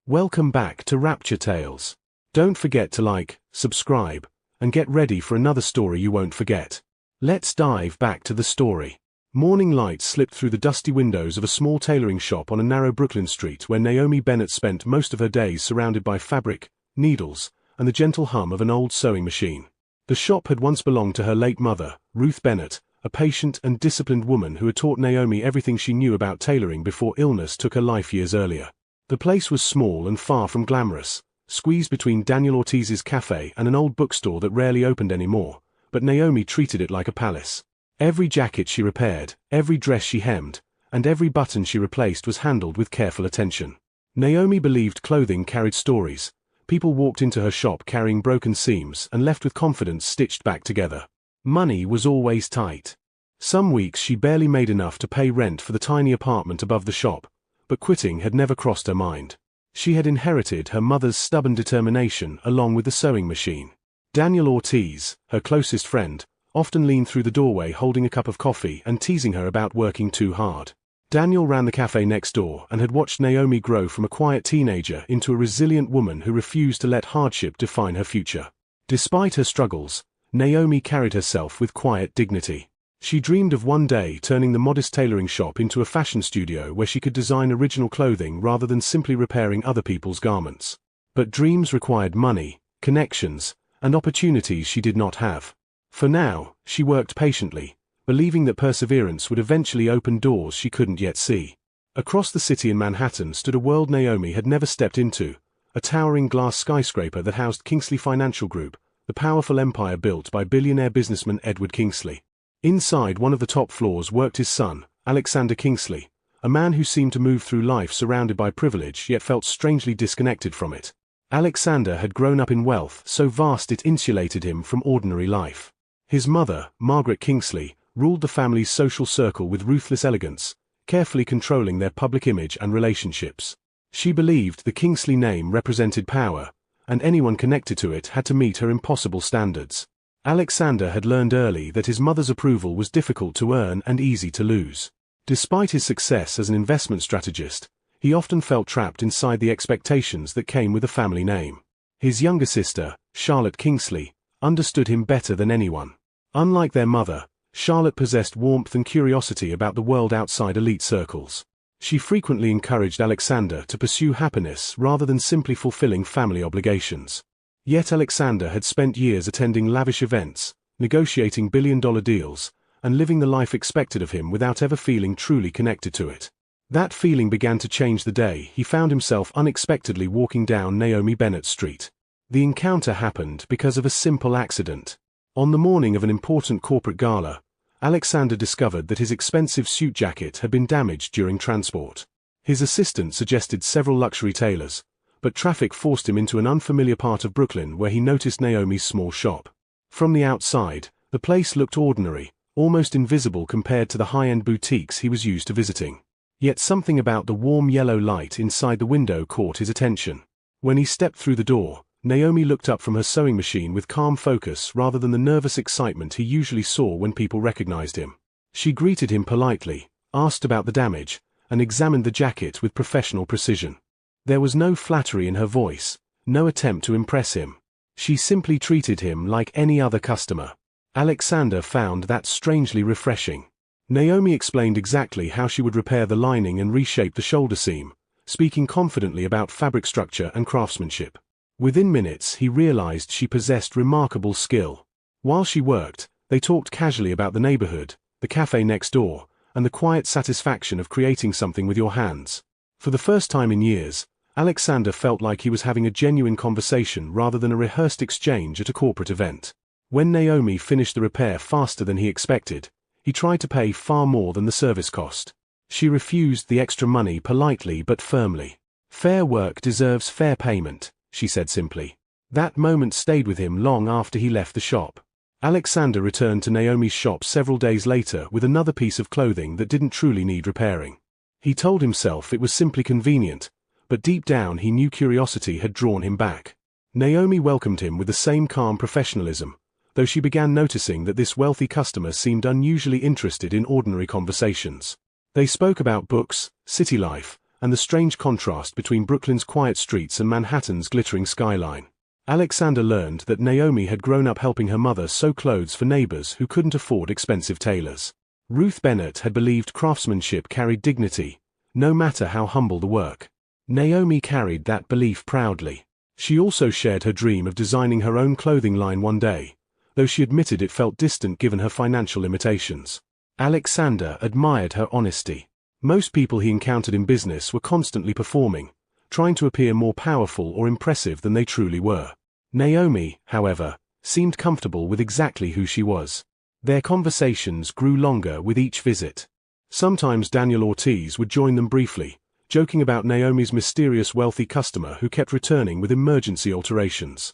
Welcome back to Rapture Tales. Don't forget to like, subscribe, and get ready for another story you won't forget. Let's dive back to the story. Morning light slipped through the dusty windows of a small tailoring shop on a narrow Brooklyn street where Naomi Bennett spent most of her days surrounded by fabric, needles, and the gentle hum of an old sewing machine. The shop had once belonged to her late mother, Ruth Bennett, a patient and disciplined woman who had taught Naomi everything she knew about tailoring before illness took her life years earlier. The place was small and far from glamorous, squeezed between Daniel Ortiz's cafe and an old bookstore that rarely opened anymore, but Naomi treated it like a palace. Every jacket she repaired, every dress she hemmed, and every button she replaced was handled with careful attention. Naomi believed clothing carried stories. People walked into her shop carrying broken seams and left with confidence stitched back together. Money was always tight. Some weeks she barely made enough to pay rent for the tiny apartment above the shop, but quitting had never crossed her mind. She had inherited her mother's stubborn determination along with the sewing machine. Daniel Ortiz, her closest friend, often leaned through the doorway holding a cup of coffee and teasing her about working too hard. Daniel ran the cafe next door and had watched Naomi grow from a quiet teenager into a resilient woman who refused to let hardship define her future. Despite her struggles, Naomi carried herself with quiet dignity. She dreamed of one day turning the modest tailoring shop into a fashion studio where she could design original clothing rather than simply repairing other people's garments. But dreams required money, connections, and opportunities she did not have. For now, she worked patiently, believing that perseverance would eventually open doors she couldn't yet see. Across the city in Manhattan stood a world Naomi had never stepped into, a towering glass skyscraper that housed Kingsley Financial Group, the powerful empire built by billionaire businessman Edward Kingsley. Inside one of the top floors worked his son, Alexander Kingsley, a man who seemed to move through life surrounded by privilege yet felt strangely disconnected from it. Alexander had grown up in wealth so vast it insulated him from ordinary life. His mother, Margaret Kingsley, ruled the family's social circle with ruthless elegance, carefully controlling their public image and relationships. She believed the Kingsley name represented power, and anyone connected to it had to meet her impossible standards. Alexander had learned early that his mother's approval was difficult to earn and easy to lose. Despite his success as an investment strategist, he often felt trapped inside the expectations that came with the family name. His younger sister, Charlotte Kingsley, understood him better than anyone. Unlike their mother, Charlotte possessed warmth and curiosity about the world outside elite circles. She frequently encouraged Alexander to pursue happiness rather than simply fulfilling family obligations. Yet Alexander had spent years attending lavish events, negotiating billion-dollar deals, and living the life expected of him without ever feeling truly connected to it. That feeling began to change the day he found himself unexpectedly walking down Naomi Bennett Street. The encounter happened because of a simple accident. On the morning of an important corporate gala, Alexander discovered that his expensive suit jacket had been damaged during transport. His assistant suggested several luxury tailors, but traffic forced him into an unfamiliar part of Brooklyn where he noticed Naomi's small shop. From the outside, the place looked ordinary, almost invisible compared to the high-end boutiques he was used to visiting. Yet something about the warm yellow light inside the window caught his attention. When he stepped through the door, Naomi looked up from her sewing machine with calm focus rather than the nervous excitement he usually saw when people recognized him. She greeted him politely, asked about the damage, and examined the jacket with professional precision. There was no flattery in her voice, no attempt to impress him. She simply treated him like any other customer. Alexander found that strangely refreshing. Naomi explained exactly how she would repair the lining and reshape the shoulder seam, speaking confidently about fabric structure and craftsmanship. Within minutes he realized she possessed remarkable skill. While she worked, they talked casually about the neighborhood, the cafe next door, and the quiet satisfaction of creating something with your hands. For the first time in years, Alexander felt like he was having a genuine conversation rather than a rehearsed exchange at a corporate event. When Naomi finished the repair faster than he expected, he tried to pay far more than the service cost. She refused the extra money politely but firmly. "Fair work deserves fair payment," she said simply. That moment stayed with him long after he left the shop. Alexander returned to Naomi's shop several days later with another piece of clothing that didn't truly need repairing. He told himself it was simply convenient, but deep down he knew curiosity had drawn him back. Naomi welcomed him with the same calm professionalism, though she began noticing that this wealthy customer seemed unusually interested in ordinary conversations. They spoke about books, city life, and the strange contrast between Brooklyn's quiet streets and Manhattan's glittering skyline. Alexander learned that Naomi had grown up helping her mother sew clothes for neighbors who couldn't afford expensive tailors. Ruth Bennett had believed craftsmanship carried dignity, no matter how humble the work. Naomi carried that belief proudly. She also shared her dream of designing her own clothing line one day, though she admitted it felt distant given her financial limitations. Alexander admired her honesty. Most people he encountered in business were constantly performing, trying to appear more powerful or impressive than they truly were. Naomi, however, seemed comfortable with exactly who she was. Their conversations grew longer with each visit. Sometimes Daniel Ortiz would join them briefly, joking about Naomi's mysterious wealthy customer who kept returning with emergency alterations.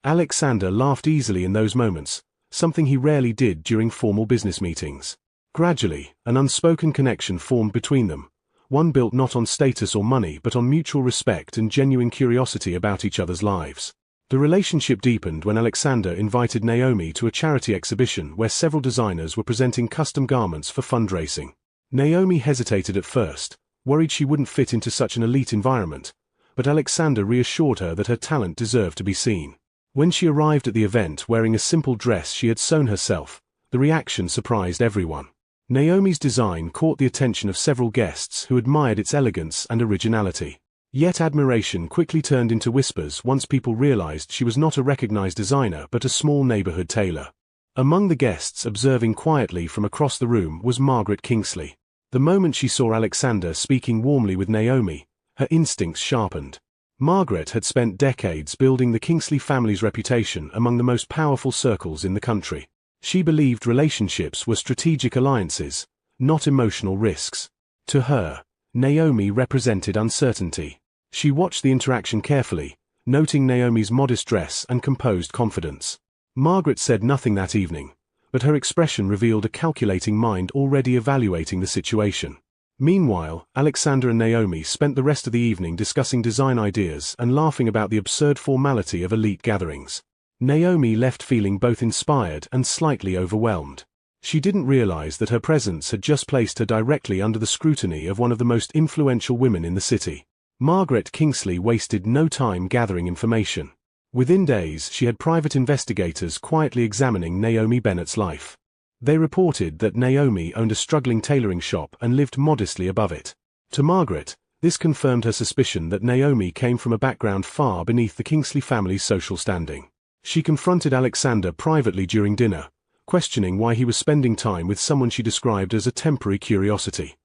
Alexander laughed easily in those moments, something he rarely did during formal business meetings. Gradually, an unspoken connection formed between them, one built not on status or money but on mutual respect and genuine curiosity about each other's lives. The relationship deepened when Alexander invited Naomi to a charity exhibition where several designers were presenting custom garments for fundraising. Naomi hesitated at first, worried she wouldn't fit into such an elite environment, but Alexander reassured her that her talent deserved to be seen. When she arrived at the event wearing a simple dress she had sewn herself, the reaction surprised everyone. Naomi's design caught the attention of several guests who admired its elegance and originality. Yet admiration quickly turned into whispers once people realized she was not a recognized designer but a small neighborhood tailor. Among the guests observing quietly from across the room was Margaret Kingsley. The moment she saw Alexander speaking warmly with Naomi, her instincts sharpened. Margaret had spent decades building the Kingsley family's reputation among the most powerful circles in the country. She believed relationships were strategic alliances, not emotional risks. To her, Naomi represented uncertainty. She watched the interaction carefully, noting Naomi's modest dress and composed confidence. Margaret said nothing that evening, but her expression revealed a calculating mind already evaluating the situation. Meanwhile, Alexander and Naomi spent the rest of the evening discussing design ideas and laughing about the absurd formality of elite gatherings. Naomi left feeling both inspired and slightly overwhelmed. She didn't realize that her presence had just placed her directly under the scrutiny of one of the most influential women in the city. Margaret Kingsley wasted no time gathering information. Within days she had private investigators quietly examining Naomi Bennett's life. They reported that Naomi owned a struggling tailoring shop and lived modestly above it. To Margaret, this confirmed her suspicion that Naomi came from a background far beneath the Kingsley family's social standing. She confronted Alexander privately during dinner, questioning why he was spending time with someone she described as a temporary curiosity.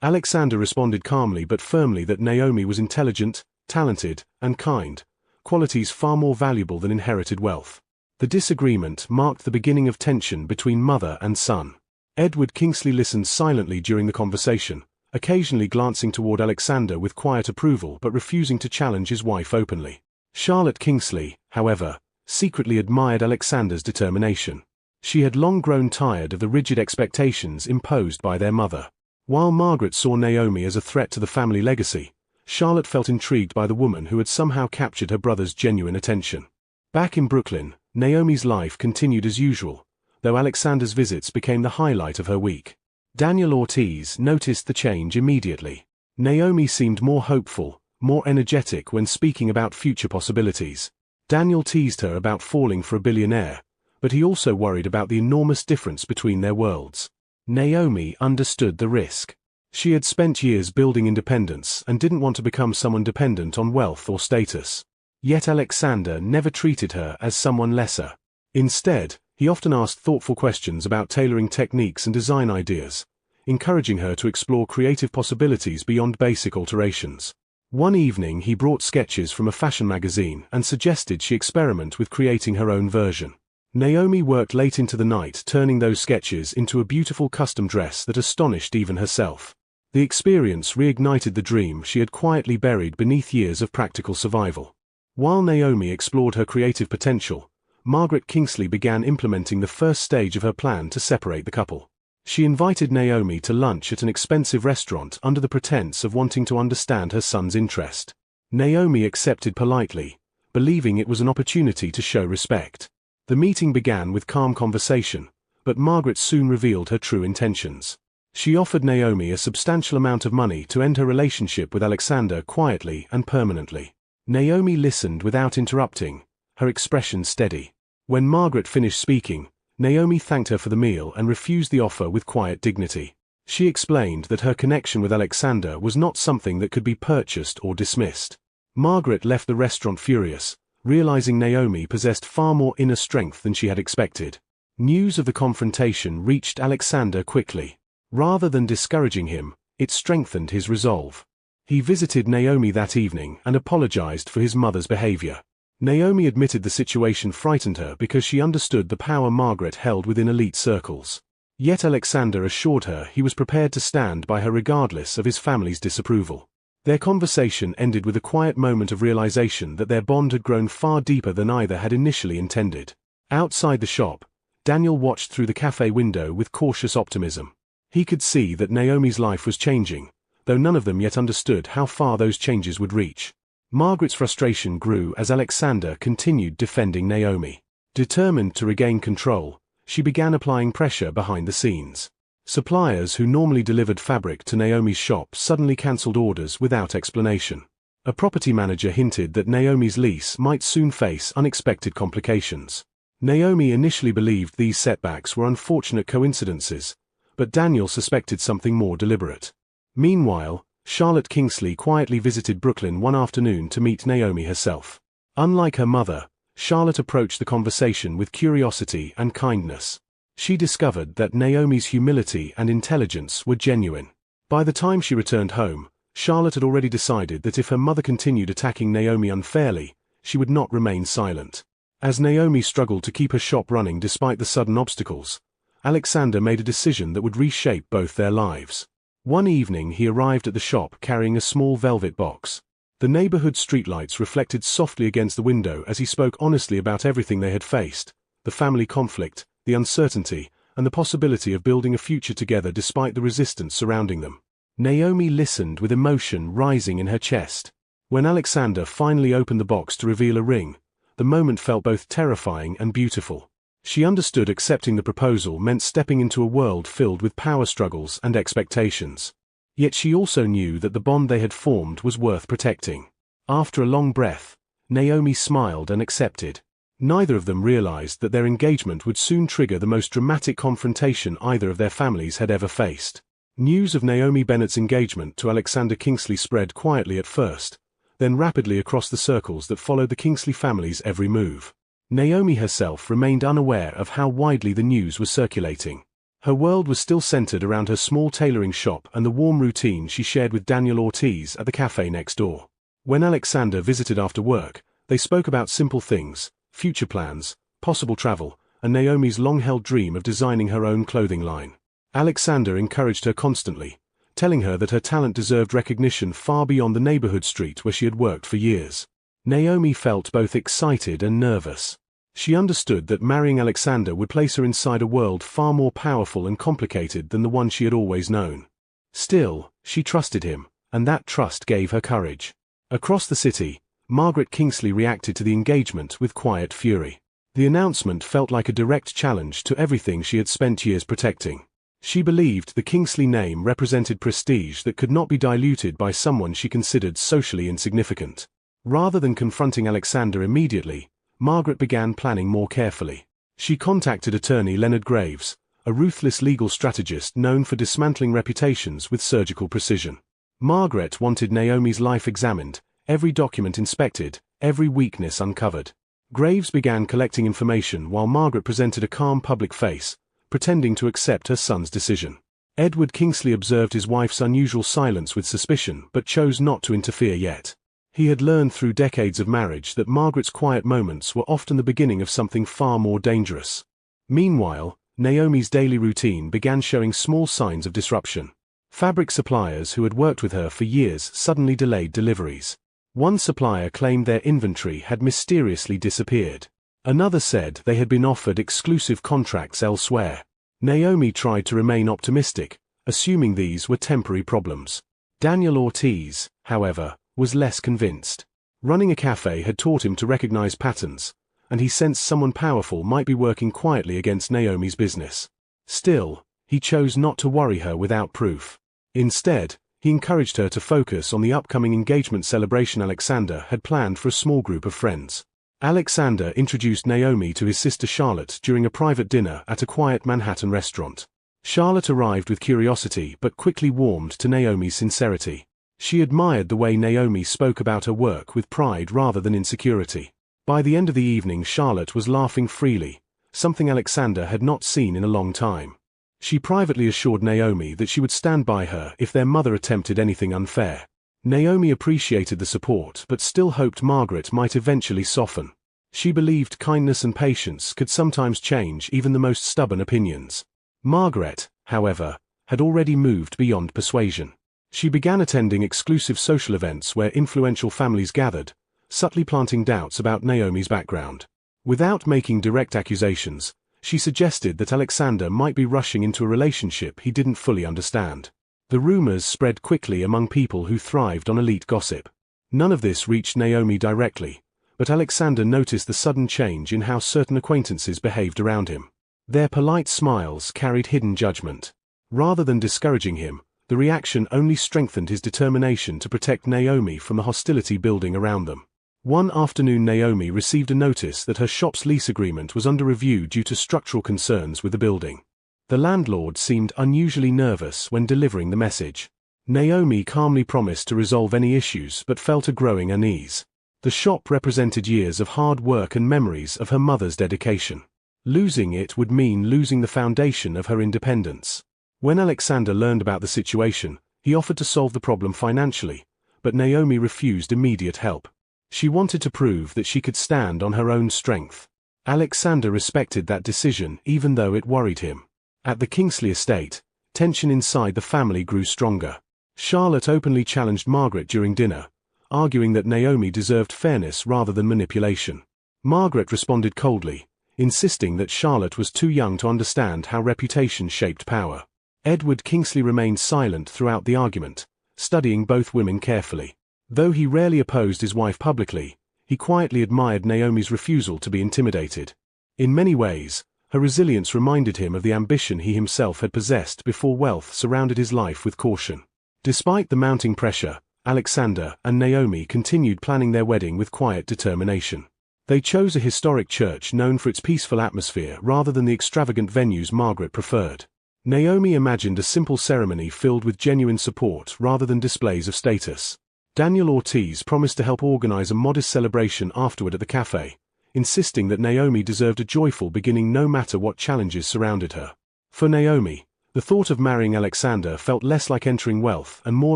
Alexander responded calmly but firmly that Naomi was intelligent, talented, and kind, qualities far more valuable than inherited wealth. The disagreement marked the beginning of tension between mother and son. Edward Kingsley listened silently during the conversation, occasionally glancing toward Alexander with quiet approval but refusing to challenge his wife openly. Charlotte Kingsley, however, secretly admired Alexander's determination. She had long grown tired of the rigid expectations imposed by their mother. While Margaret saw Naomi as a threat to the family legacy, Charlotte felt intrigued by the woman who had somehow captured her brother's genuine attention. Back in Brooklyn, Naomi's life continued as usual, though Alexander's visits became the highlight of her week. Daniel Ortiz noticed the change immediately. Naomi seemed more hopeful, more energetic when speaking about future possibilities. Daniel teased her about falling for a billionaire, but he also worried about the enormous difference between their worlds. Naomi understood the risk. She had spent years building independence and didn't want to become someone dependent on wealth or status. Yet Alexander never treated her as someone lesser. Instead, he often asked thoughtful questions about tailoring techniques and design ideas, encouraging her to explore creative possibilities beyond basic alterations. One evening he brought sketches from a fashion magazine and suggested she experiment with creating her own version. Naomi worked late into the night turning those sketches into a beautiful custom dress that astonished even herself. The experience reignited the dream she had quietly buried beneath years of practical survival. While Naomi explored her creative potential, Margaret Kingsley began implementing the first stage of her plan to separate the couple. She invited Naomi to lunch at an expensive restaurant under the pretense of wanting to understand her son's interest. Naomi accepted politely, believing it was an opportunity to show respect. The meeting began with calm conversation, but Margaret soon revealed her true intentions. She offered Naomi a substantial amount of money to end her relationship with Alexander quietly and permanently. Naomi listened without interrupting, her expression steady. When Margaret finished speaking, Naomi thanked her for the meal and refused the offer with quiet dignity. She explained that her connection with Alexander was not something that could be purchased or dismissed. Margaret left the restaurant furious, realizing Naomi possessed far more inner strength than she had expected. News of the confrontation reached Alexander quickly. Rather than discouraging him, it strengthened his resolve. He visited Naomi that evening and apologized for his mother's behavior. Naomi admitted the situation frightened her because she understood the power Margaret held within elite circles. Yet Alexander assured her he was prepared to stand by her regardless of his family's disapproval. Their conversation ended with a quiet moment of realization that their bond had grown far deeper than either had initially intended. Outside the shop, Daniel watched through the cafe window with cautious optimism. He could see that Naomi's life was changing, though none of them yet understood how far those changes would reach. Margaret's frustration grew as Alexander continued defending Naomi. Determined to regain control, she began applying pressure behind the scenes. Suppliers who normally delivered fabric to Naomi's shop suddenly cancelled orders without explanation. A property manager hinted that Naomi's lease might soon face unexpected complications. Naomi initially believed these setbacks were unfortunate coincidences, but Daniel suspected something more deliberate. Meanwhile, Charlotte Kingsley quietly visited Brooklyn one afternoon to meet Naomi herself. Unlike her mother, Charlotte approached the conversation with curiosity and kindness. She discovered that Naomi's humility and intelligence were genuine. By the time she returned home, Charlotte had already decided that if her mother continued attacking Naomi unfairly, she would not remain silent. As Naomi struggled to keep her shop running despite the sudden obstacles, Alexander made a decision that would reshape both their lives. One evening he arrived at the shop carrying a small velvet box. The neighborhood streetlights reflected softly against the window as he spoke honestly about everything they had faced, the family conflict, the uncertainty, and the possibility of building a future together despite the resistance surrounding them. Naomi listened with emotion rising in her chest. When Alexander finally opened the box to reveal a ring, the moment felt both terrifying and beautiful. She understood accepting the proposal meant stepping into a world filled with power struggles and expectations. Yet she also knew that the bond they had formed was worth protecting. After a long breath, Naomi smiled and accepted. Neither of them realized that their engagement would soon trigger the most dramatic confrontation either of their families had ever faced. News of Naomi Bennett's engagement to Alexander Kingsley spread quietly at first, then rapidly across the circles that followed the Kingsley family's every move. Naomi herself remained unaware of how widely the news was circulating. Her world was still centered around her small tailoring shop and the warm routine she shared with Daniel Ortiz at the cafe next door. When Alexander visited after work, they spoke about simple things, future plans, possible travel, and Naomi's long-held dream of designing her own clothing line. Alexander encouraged her constantly, telling her that her talent deserved recognition far beyond the neighborhood street where she had worked for years. Naomi felt both excited and nervous. She understood that marrying Alexander would place her inside a world far more powerful and complicated than the one she had always known. Still, she trusted him, and that trust gave her courage. Across the city, Margaret Kingsley reacted to the engagement with quiet fury. The announcement felt like a direct challenge to everything she had spent years protecting. She believed the Kingsley name represented prestige that could not be diluted by someone she considered socially insignificant. Rather than confronting Alexander immediately, Margaret began planning more carefully. She contacted attorney Leonard Graves, a ruthless legal strategist known for dismantling reputations with surgical precision. Margaret wanted Naomi's life examined, every document inspected, every weakness uncovered. Graves began collecting information while Margaret presented a calm public face, pretending to accept her son's decision. Edward Kingsley observed his wife's unusual silence with suspicion but chose not to interfere yet. He had learned through decades of marriage that Margaret's quiet moments were often the beginning of something far more dangerous. Meanwhile, Naomi's daily routine began showing small signs of disruption. Fabric suppliers who had worked with her for years suddenly delayed deliveries. One supplier claimed their inventory had mysteriously disappeared. Another said they had been offered exclusive contracts elsewhere. Naomi tried to remain optimistic, assuming these were temporary problems. Daniel Ortiz, however, was less convinced. Running a cafe had taught him to recognize patterns, and he sensed someone powerful might be working quietly against Naomi's business. Still, he chose not to worry her without proof. Instead, he encouraged her to focus on the upcoming engagement celebration Alexander had planned for a small group of friends. Alexander introduced Naomi to his sister Charlotte during a private dinner at a quiet Manhattan restaurant. Charlotte arrived with curiosity but quickly warmed to Naomi's sincerity. She admired the way Naomi spoke about her work with pride rather than insecurity. By the end of the evening, Charlotte was laughing freely, something Alexander had not seen in a long time. She privately assured Naomi that she would stand by her if their mother attempted anything unfair. Naomi appreciated the support but still hoped Margaret might eventually soften. She believed kindness and patience could sometimes change even the most stubborn opinions. Margaret, however, had already moved beyond persuasion. She began attending exclusive social events where influential families gathered, subtly planting doubts about Naomi's background. Without making direct accusations, she suggested that Alexander might be rushing into a relationship he didn't fully understand. The rumors spread quickly among people who thrived on elite gossip. None of this reached Naomi directly, but Alexander noticed the sudden change in how certain acquaintances behaved around him. Their polite smiles carried hidden judgment. Rather than discouraging him, the reaction only strengthened his determination to protect Naomi from the hostility building around them. One afternoon, Naomi received a notice that her shop's lease agreement was under review due to structural concerns with the building. The landlord seemed unusually nervous when delivering the message. Naomi calmly promised to resolve any issues but felt a growing unease. The shop represented years of hard work and memories of her mother's dedication. Losing it would mean losing the foundation of her independence. When Alexander learned about the situation, he offered to solve the problem financially, but Naomi refused immediate help. She wanted to prove that she could stand on her own strength. Alexander respected that decision even though it worried him. At the Kingsley estate, tension inside the family grew stronger. Charlotte openly challenged Margaret during dinner, arguing that Naomi deserved fairness rather than manipulation. Margaret responded coldly, insisting that Charlotte was too young to understand how reputation shaped power. Edward Kingsley remained silent throughout the argument, studying both women carefully. Though he rarely opposed his wife publicly, he quietly admired Naomi's refusal to be intimidated. In many ways, her resilience reminded him of the ambition he himself had possessed before wealth surrounded his life with caution. Despite the mounting pressure, Alexander and Naomi continued planning their wedding with quiet determination. They chose a historic church known for its peaceful atmosphere rather than the extravagant venues Margaret preferred. Naomi imagined a simple ceremony filled with genuine support rather than displays of status. Daniel Ortiz promised to help organize a modest celebration afterward at the cafe, insisting that Naomi deserved a joyful beginning no matter what challenges surrounded her. For Naomi, the thought of marrying Alexander felt less like entering wealth and more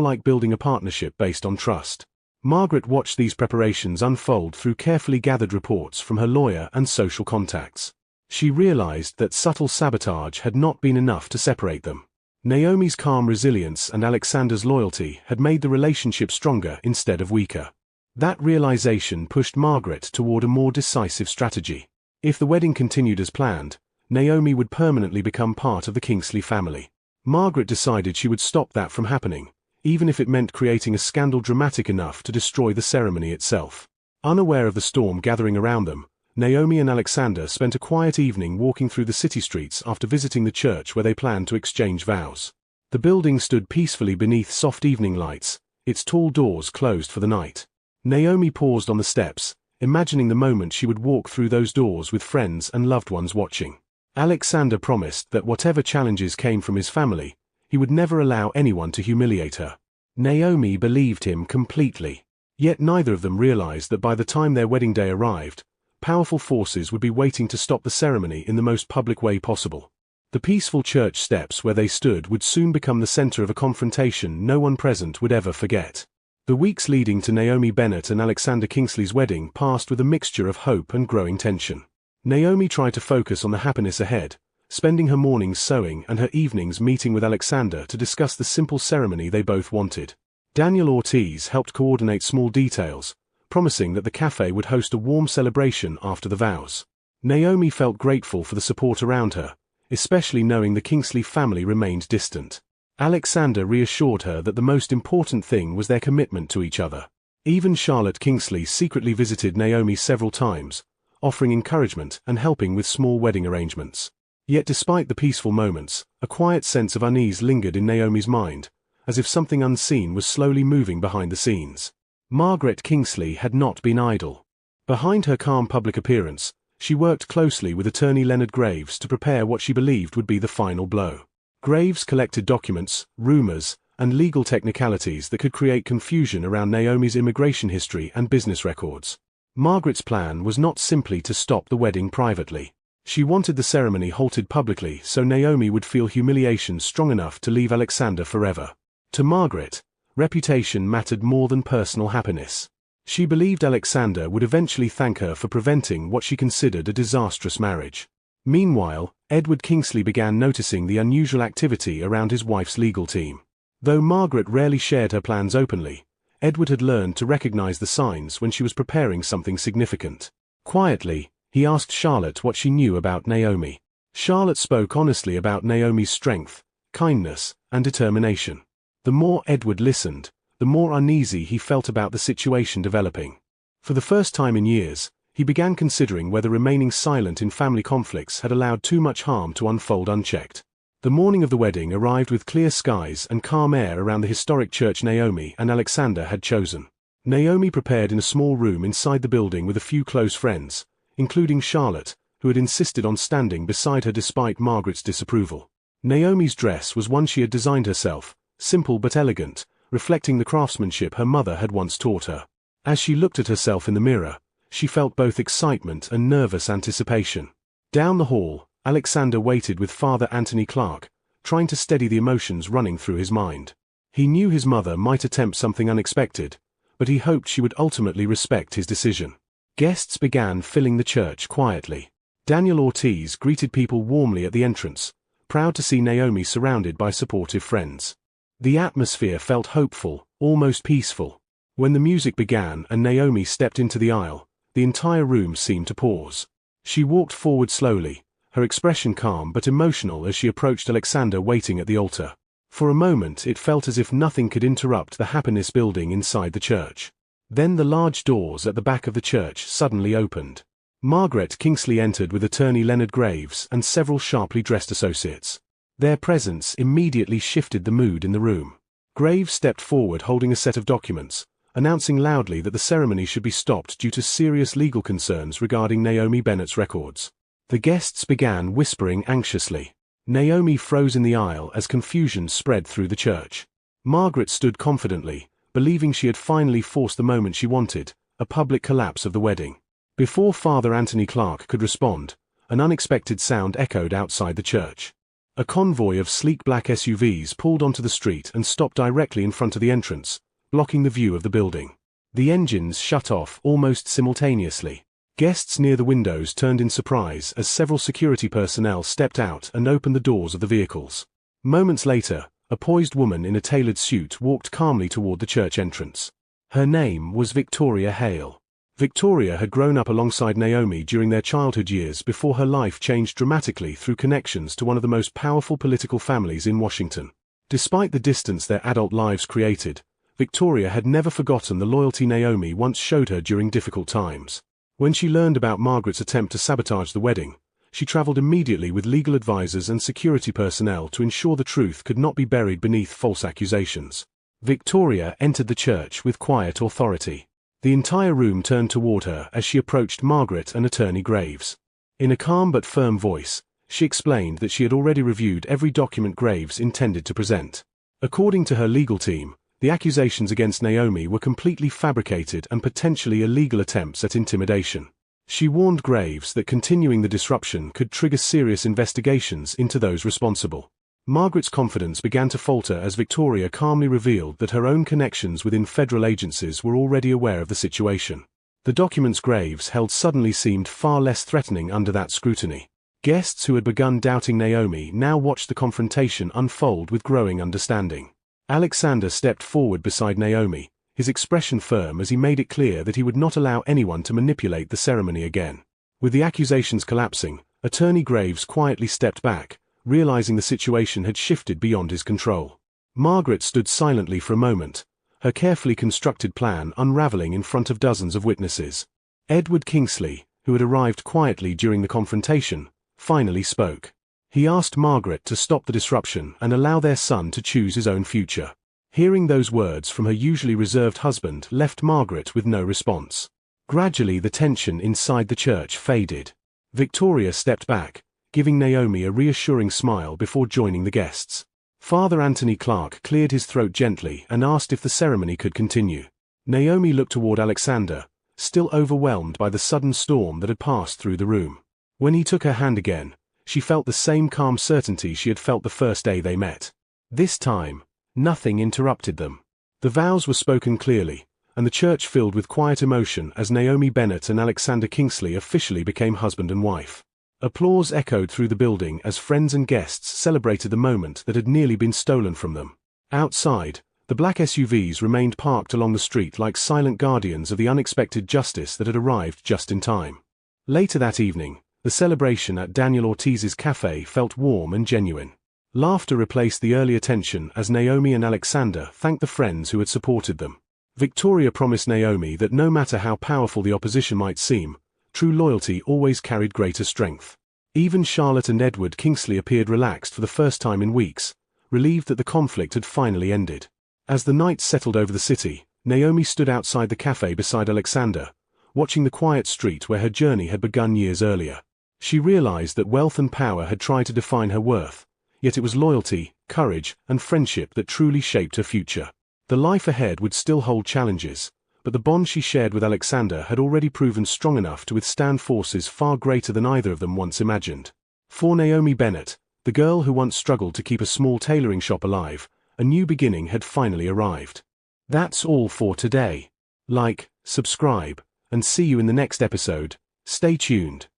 like building a partnership based on trust. Margaret watched these preparations unfold through carefully gathered reports from her lawyer and social contacts. She realized that subtle sabotage had not been enough to separate them. Naomi's calm resilience and Alexander's loyalty had made the relationship stronger instead of weaker. That realization pushed Margaret toward a more decisive strategy. If the wedding continued as planned, Naomi would permanently become part of the Kingsley family. Margaret decided she would stop that from happening, even if it meant creating a scandal dramatic enough to destroy the ceremony itself. Unaware of the storm gathering around them, Naomi and Alexander spent a quiet evening walking through the city streets after visiting the church where they planned to exchange vows. The building stood peacefully beneath soft evening lights, its tall doors closed for the night. Naomi paused on the steps, imagining the moment she would walk through those doors with friends and loved ones watching. Alexander promised that whatever challenges came from his family, he would never allow anyone to humiliate her. Naomi believed him completely. Yet neither of them realized that by the time their wedding day arrived, powerful forces would be waiting to stop the ceremony in the most public way possible. The peaceful church steps where they stood would soon become the center of a confrontation no one present would ever forget. The weeks leading to Naomi Bennett and Alexander Kingsley's wedding passed with a mixture of hope and growing tension. Naomi tried to focus on the happiness ahead, spending her mornings sewing and her evenings meeting with Alexander to discuss the simple ceremony they both wanted. Daniel Ortiz helped coordinate small details, promising that the cafe would host a warm celebration after the vows. Naomi felt grateful for the support around her, especially knowing the Kingsley family remained distant. Alexander reassured her that the most important thing was their commitment to each other. Even Charlotte Kingsley secretly visited Naomi several times, offering encouragement and helping with small wedding arrangements. Yet despite the peaceful moments, a quiet sense of unease lingered in Naomi's mind, as if something unseen was slowly moving behind the scenes. Margaret Kingsley had not been idle. Behind her calm public appearance, she worked closely with attorney Leonard Graves to prepare what she believed would be the final blow. Graves collected documents, rumors, and legal technicalities that could create confusion around Naomi's immigration history and business records. Margaret's plan was not simply to stop the wedding privately. She wanted the ceremony halted publicly so Naomi would feel humiliation strong enough to leave Alexander forever. To Margaret, reputation mattered more than personal happiness. She believed Alexander would eventually thank her for preventing what she considered a disastrous marriage. Meanwhile, Edward Kingsley began noticing the unusual activity around his wife's legal team. Though Margaret rarely shared her plans openly, Edward had learned to recognize the signs when she was preparing something significant. Quietly, he asked Charlotte what she knew about Naomi. Charlotte spoke honestly about Naomi's strength, kindness, and determination. The more Edward listened, the more uneasy he felt about the situation developing. For the first time in years, he began considering whether remaining silent in family conflicts had allowed too much harm to unfold unchecked. The morning of the wedding arrived with clear skies and calm air around the historic church Naomi and Alexander had chosen. Naomi prepared in a small room inside the building with a few close friends, including Charlotte, who had insisted on standing beside her despite Margaret's disapproval. Naomi's dress was one she had designed herself, simple but elegant, reflecting the craftsmanship her mother had once taught her. As she looked at herself in the mirror, she felt both excitement and nervous anticipation. Down the hall, Alexander waited with Father Anthony Clark, trying to steady the emotions running through his mind. He knew his mother might attempt something unexpected, but he hoped she would ultimately respect his decision. Guests began filling the church quietly. Daniel Ortiz greeted people warmly at the entrance, proud to see Naomi surrounded by supportive friends. The atmosphere felt hopeful, almost peaceful. When the music began and Naomi stepped into the aisle, the entire room seemed to pause. She walked forward slowly, her expression calm but emotional as she approached Alexander waiting at the altar. For a moment it felt as if nothing could interrupt the happiness building inside the church. Then the large doors at the back of the church suddenly opened. Margaret Kingsley entered with attorney Leonard Graves and several sharply dressed associates. Their presence immediately shifted the mood in the room. Graves stepped forward holding a set of documents, announcing loudly that the ceremony should be stopped due to serious legal concerns regarding Naomi Bennett's records. The guests began whispering anxiously. Naomi froze in the aisle as confusion spread through the church. Margaret stood confidently, believing she had finally forced the moment she wanted, a public collapse of the wedding. Before Father Anthony Clark could respond, an unexpected sound echoed outside the church. A convoy of sleek black SUVs pulled onto the street and stopped directly in front of the entrance, blocking the view of the building. The engines shut off almost simultaneously. Guests near the windows turned in surprise as several security personnel stepped out and opened the doors of the vehicles. Moments later, a poised woman in a tailored suit walked calmly toward the church entrance. Her name was Victoria Hale. Victoria had grown up alongside Naomi during their childhood years before her life changed dramatically through connections to one of the most powerful political families in Washington. Despite the distance their adult lives created, Victoria had never forgotten the loyalty Naomi once showed her during difficult times. When she learned about Margaret's attempt to sabotage the wedding, she traveled immediately with legal advisors and security personnel to ensure the truth could not be buried beneath false accusations. Victoria entered the church with quiet authority. The entire room turned toward her as she approached Margaret and attorney Graves. In a calm but firm voice, she explained that she had already reviewed every document Graves intended to present. According to her legal team, the accusations against Naomi were completely fabricated and potentially illegal attempts at intimidation. She warned Graves that continuing the disruption could trigger serious investigations into those responsible. Margaret's confidence began to falter as Victoria calmly revealed that her own connections within federal agencies were already aware of the situation. The documents Graves held suddenly seemed far less threatening under that scrutiny. Guests who had begun doubting Naomi now watched the confrontation unfold with growing understanding. Alexander stepped forward beside Naomi, his expression firm as he made it clear that he would not allow anyone to manipulate the ceremony again. With the accusations collapsing, attorney Graves quietly stepped back, realizing the situation had shifted beyond his control. Margaret stood silently for a moment, her carefully constructed plan unraveling in front of dozens of witnesses. Edward Kingsley, who had arrived quietly during the confrontation, finally spoke. He asked Margaret to stop the disruption and allow their son to choose his own future. Hearing those words from her usually reserved husband left Margaret with no response. Gradually the tension inside the church faded. Victoria stepped back, giving Naomi a reassuring smile before joining the guests. Father Anthony Clark cleared his throat gently and asked if the ceremony could continue. Naomi looked toward Alexander, still overwhelmed by the sudden storm that had passed through the room. When he took her hand again, she felt the same calm certainty she had felt the first day they met. This time, nothing interrupted them. The vows were spoken clearly, and the church filled with quiet emotion as Naomi Bennett and Alexander Kingsley officially became husband and wife. Applause echoed through the building as friends and guests celebrated the moment that had nearly been stolen from them. Outside, the black SUVs remained parked along the street like silent guardians of the unexpected justice that had arrived just in time. Later that evening, the celebration at Daniel Ortiz's cafe felt warm and genuine. Laughter replaced the earlier tension as Naomi and Alexander thanked the friends who had supported them. Victoria promised Naomi that no matter how powerful the opposition might seem, true loyalty always carried greater strength. Even Charlotte and Edward Kingsley appeared relaxed for the first time in weeks, relieved that the conflict had finally ended. As the night settled over the city, Naomi stood outside the cafe beside Alexander, watching the quiet street where her journey had begun years earlier. She realized that wealth and power had tried to define her worth, yet it was loyalty, courage, and friendship that truly shaped her future. The life ahead would still hold challenges, but the bond she shared with Alexander had already proven strong enough to withstand forces far greater than either of them once imagined. For Naomi Bennett, the girl who once struggled to keep a small tailoring shop alive, a new beginning had finally arrived. That's all for today. Like, subscribe, and see you in the next episode. Stay tuned.